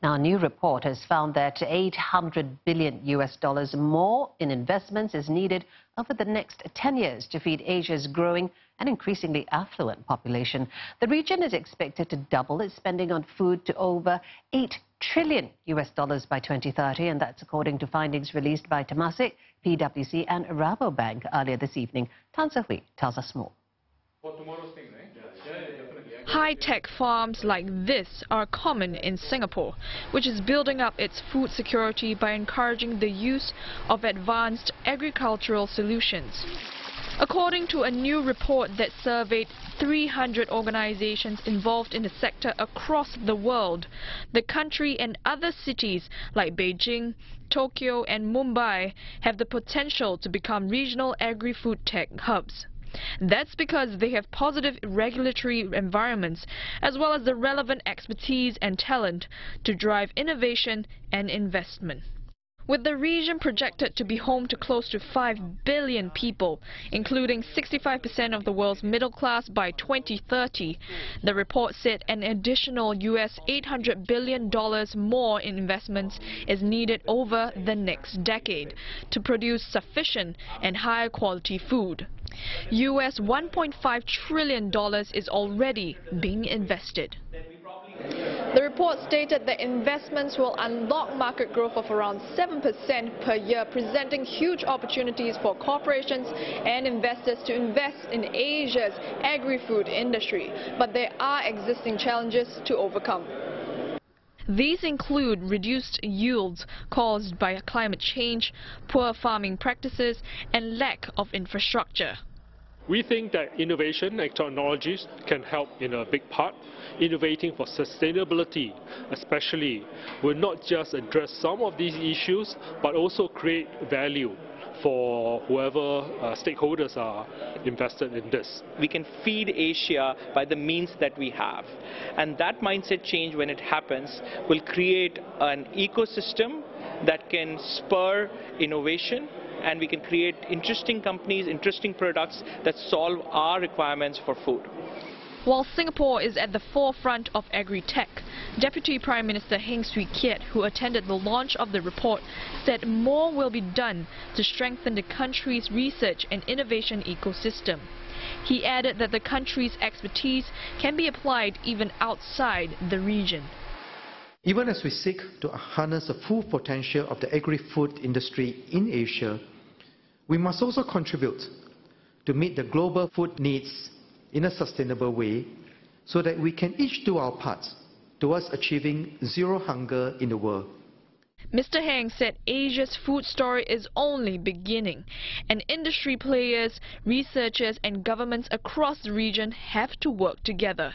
Now, a new report has found that $800 billion more in investments is needed over the next 10 years to feed Asia's growing and increasingly affluent population. The region is expected to double its spending on food to over $8 trillion by 2030, and that's according to findings released by Temasek, PwC and Rabobank earlier this evening. Tan Se-hui tells us more. High-tech farms like this are common in Singapore, which is building up its food security by encouraging the use of advanced agricultural solutions. According to a new report that surveyed 300 organizations involved in the sector across the world, the country and other cities like Beijing, Tokyo and Mumbai have the potential to become regional agri-food tech hubs. That's because they have positive regulatory environments as well as the relevant expertise and talent to drive innovation and investment. With the region projected to be home to close to 5 billion people, including 65% of the world's middle class by 2030, the report said an additional $800 billion more in investments is needed over the next decade to produce sufficient and high quality food. $1.5 trillion is already being invested. The report stated that investments will unlock market growth of around 7% per year, presenting huge opportunities for corporations and investors to invest in Asia's agri-food industry. But there are existing challenges to overcome. These include reduced yields caused by climate change, poor farming practices, and lack of infrastructure. We think that innovation and technologies can help in a big part. Innovating for sustainability, especially, will not just address some of these issues, but also create value for whoever stakeholders are invested in this. We can feed Asia by the means that we have. And that mindset change, when it happens, will create an ecosystem that can spur innovation, and we can create interesting companies, interesting products that solve our requirements for food. While Singapore is at the forefront of agri-tech, Deputy Prime Minister Heng Swee Keat, who attended the launch of the report, said more will be done to strengthen the country's research and innovation ecosystem. He added that the country's expertise can be applied even outside the region. Even as we seek to harness the full potential of the agri-food industry in Asia, we must also contribute to meet the global food needs in a sustainable way so that we can each do our parts towards achieving zero hunger in the world. Mr. Heng said Asia's food story is only beginning, and industry players, researchers and governments across the region have to work together.